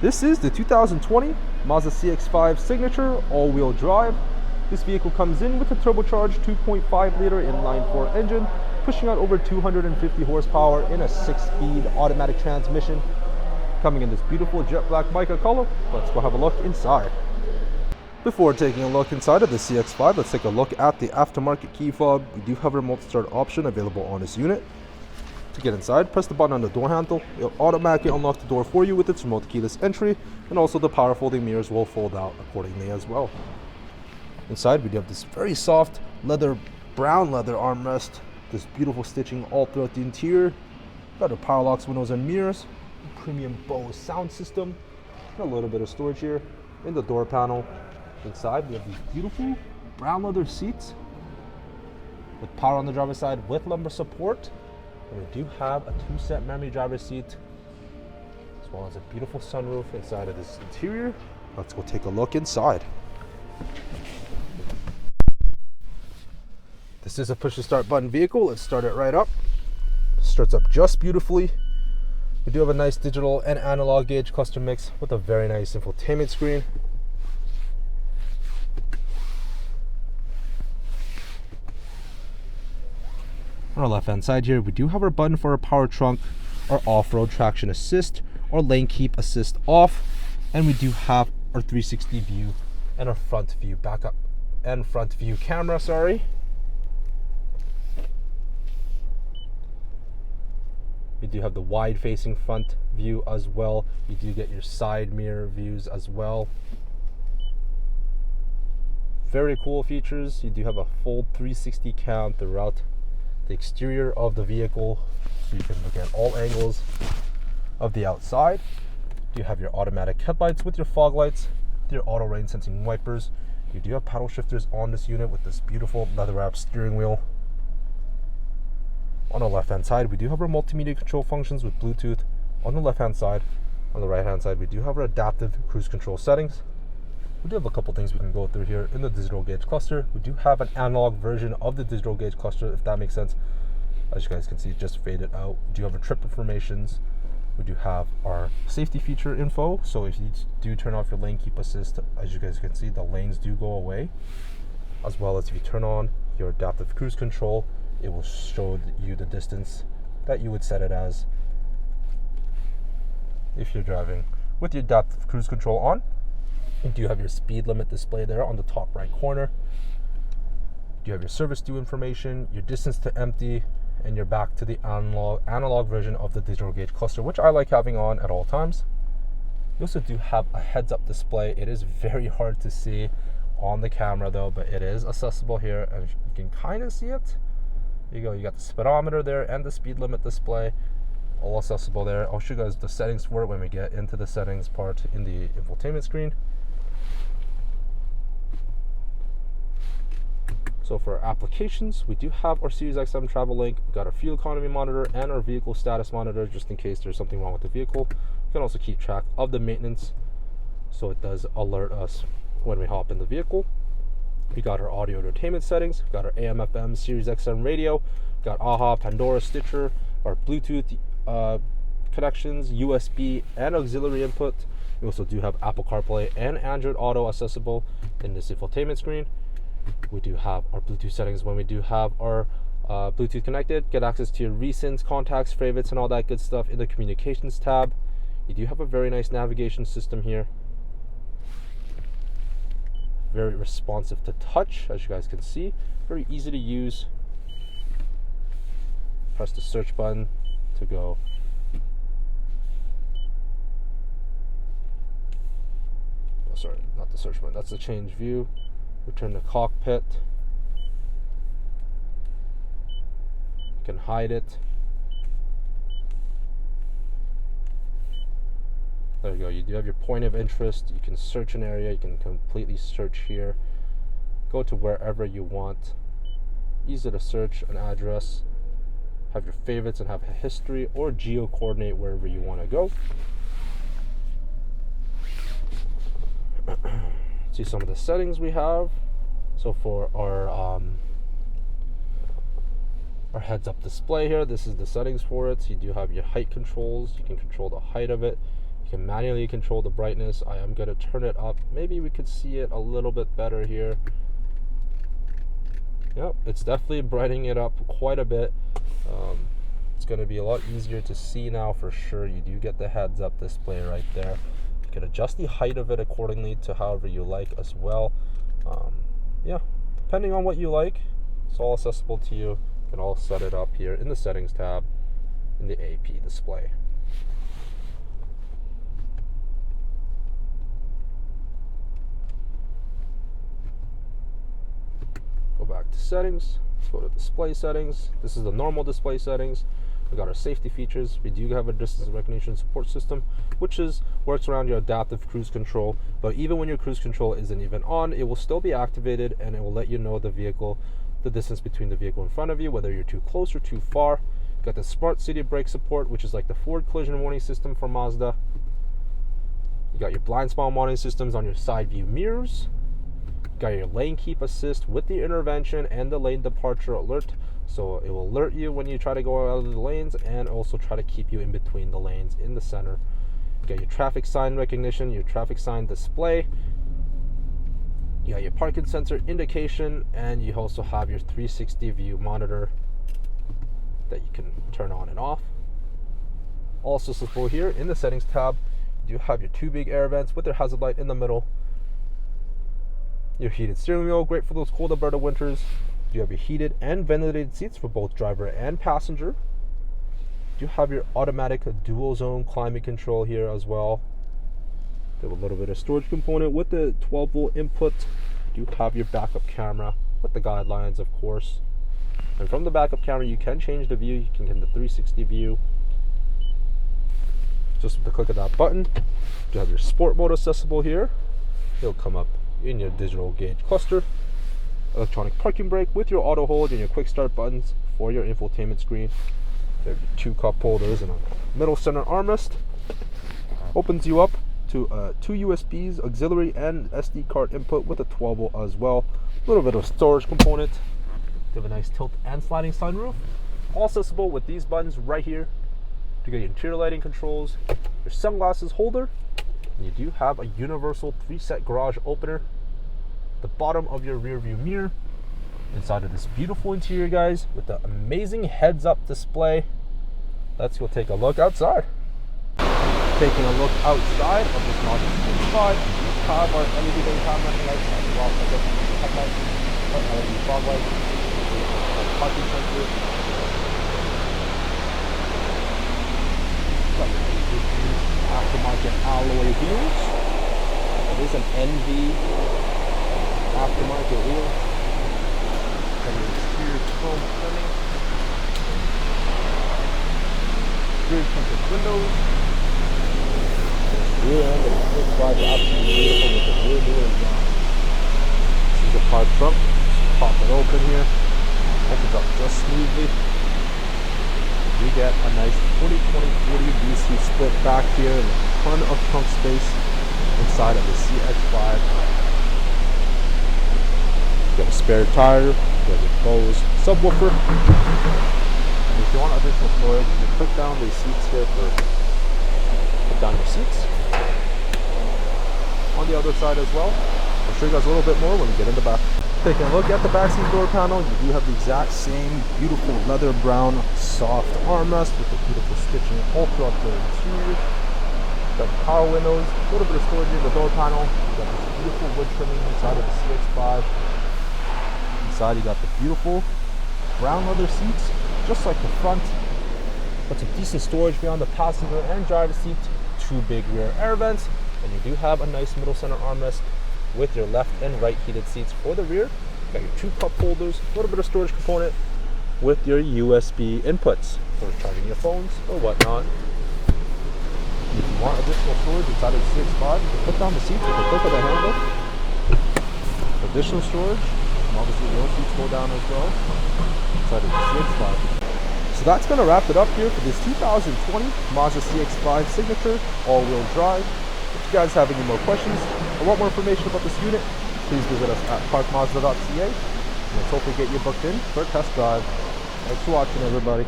This is the 2020 Mazda CX-5 Signature all-wheel drive. This vehicle comes in with a turbocharged 2.5-liter inline-4 engine, pushing out over 250 horsepower in a 6-speed automatic transmission. Coming in this beautiful jet black mica color. Let's go have a look inside. Before taking a look inside of the CX-5, let's take a look at the aftermarket key fob. We do have a remote start option available on this unit. To get inside, press the button on the door handle. It'll automatically unlock the door for you with its remote keyless entry, and also the power folding mirrors will fold out accordingly as well. Inside, we do have this very soft leather, brown leather armrest, this beautiful stitching all throughout the interior. Got our power locks, windows, and mirrors, premium Bose sound system, and a little bit of storage here in the door panel. Inside, we have these beautiful brown leather seats with power on the driver's side with lumbar support. And we do have a 2-set memory driver's seat, as well as a beautiful sunroof inside of this interior. Let's go take a look inside. This is a push to start button vehicle. Let's start it right up. Starts up just beautifully. We do have a nice digital and analog gauge cluster mix with a very nice infotainment screen. On our left hand side here, we do have our button for our power trunk, our off-road traction assist, our lane keep assist off, and we do have our 360 view and our front view backup and front view camera, We do have the wide facing front view as well. You do get your side mirror views as well. Very cool features. You do have a full 360 cam throughout the exterior of the vehicle, so you can look at all angles of the outside. You have your automatic headlights with your fog lights, your auto rain sensing wipers. You do have paddle shifters on this unit with this beautiful leather wrapped steering wheel. On the left hand side, we do have our multimedia control functions with Bluetooth on the left hand side. On the right hand side, we do have our adaptive cruise control settings. We do have a couple things we can go through here in the digital gauge cluster. We do have an analog version of the digital gauge cluster, if that makes sense. As you guys can see, just faded out. We do have our trip informations. We do have our safety feature info. So if you do turn off your lane keep assist, as you guys can see, the lanes do go away. As well as if you turn on your adaptive cruise control, it will show you the distance that you would set it as if you're driving with your adaptive cruise control on. You do have your speed limit display there on the top right corner. You have your service due information, your distance to empty, and you're back to the analog version of the digital gauge cluster, which I like having on at all times. You also do have a heads-up display. It is very hard to see on the camera though, but it is accessible here, and you can kind of see it. There you go. You got the speedometer there and the speed limit display, all accessible there. I'll show you guys the settings for it when we get into the settings part in the infotainment screen. So for our applications, we do have our Series XM travel link. We've got our fuel economy monitor and our vehicle status monitor, just in case there's something wrong with the vehicle. We can also keep track of the maintenance, so it does alert us when we hop in the vehicle. We got our audio entertainment settings. We got our AM FM Series XM radio. We got AHA, Pandora, Stitcher, our Bluetooth connections, USB and auxiliary input. We also do have Apple CarPlay and Android Auto accessible in this infotainment screen. We do have our Bluetooth settings when we do have our Bluetooth connected. Get access to your recents, contacts, favorites, and all that good stuff in the communications tab. You do have a very nice navigation system here. Very responsive to touch, as you guys can see. Very easy to use. Press the search button to go. Oh, sorry, not the search button. That's the change view. Return to cockpit. You can hide it. There you go. You do have your point of interest. You can search an area. You can completely search here. Go to wherever you want. Easy to search an address. Have your favorites and have a history, or geo coordinate wherever you want to go. See some of the settings we have. So for our heads-up display here, this is the settings for it. So you do have your height controls. You can control the height of it. You can manually control the brightness. I am going to turn it up. Maybe we could see it a little bit better here. Yep, it's definitely brightening it up quite a bit. It's going to be a lot easier to see now for sure. You do get the heads-up display right there. You can adjust the height of it accordingly to however you like as well. Yeah, depending on what you like, it's all accessible to you. You can all set it up here in the settings tab in the AP display. Go back to settings. Let's go to display settings. This is the normal display settings. We got our safety features. We do have a distance recognition support system, which works around your adaptive cruise control. But even when your cruise control isn't even on, it will still be activated, and it will let you know the distance between the vehicle in front of you, whether you're too close or too far. Got the smart city brake support, which is like the forward collision warning system for Mazda. You got your blind spot warning systems on your side view mirrors. Got your lane keep assist with the intervention and the lane departure alert. So it will alert you when you try to go out of the lanes, and also try to keep you in between the lanes in the center. You got your traffic sign recognition, your traffic sign display. You got your parking sensor indication, and you also have your 360 view monitor that you can turn on and off. Also accessible here in the settings tab, you have your two big air vents with their hazard light in the middle. Your heated steering wheel, great for those cold Alberta winters. You have your heated and ventilated seats for both driver and passenger. You have your automatic dual zone climate control here as well. You have a little bit of storage component with the 12-volt input. You have your backup camera with the guidelines, of course. And from the backup camera, you can change the view. You can get the 360 view just with the click of that button. You have your sport mode accessible here. It'll come up in your digital gauge cluster. Electronic parking brake with your auto hold and your quick start buttons for your infotainment screen. There are two cup holders and a middle center armrest. Opens you up to two USBs, auxiliary and SD card input with a 12-volt as well. A little bit of storage component. You have a nice tilt and sliding sunroof. All accessible with these buttons right here to get your interior lighting controls, your sunglasses holder. And you do have a universal 3-set garage opener. The bottom of your rear view mirror. Inside of this beautiful interior, guys, with the amazing heads-up display. Let's go take a look outside. Taking a look outside of this Mazda CX-5, we have our LED daytime running lights, our headlights, our LED fog lights, our parking sensor. Aftermarket alloy wheels. It is an NV aftermarket wheel. And the exterior chrome trimming. Rear tinted windows. The rear end of the CX-5 is absolutely beautiful with the rear mirror exhaust. This is the car trunk. Just pop it open here. Opens up just smoothly. You get a nice 40-20-40 DC split back here and a ton of trunk space inside of the CX-5. You got a spare tire, you got your Bose subwoofer. And if you want additional storage, you can click down the seats here put down your seats. On the other side as well, I'll show you guys a little bit more when we get in the back. Taking a look at the backseat door panel, you do have the exact same beautiful leather brown soft armrest with the beautiful stitching all throughout the interior. Got the power windows, a little bit of storage in the door panel. You got this beautiful wood trimming inside of the CX-5. Inside you got the beautiful brown leather seats, just like the front. But some decent storage beyond the passenger and driver seat. Two big rear air vents, and you do have a nice middle center armrest with your left and right heated seats for the rear. Got your two cup holders, a little bit of storage component with your USB inputs for charging your phones or whatnot. If you want additional storage inside of the CX-5, you can put down the seats with the click of the handle. Additional storage, and obviously those seats go down as well inside of the CX-5. So that's going to wrap it up here for this 2020 Mazda CX-5 Signature all-wheel drive. If you guys have any more questions or want more information about this unit, please visit us at parkmazda.ca, and let's hopefully get you booked in for a test drive. Thanks for watching, everybody.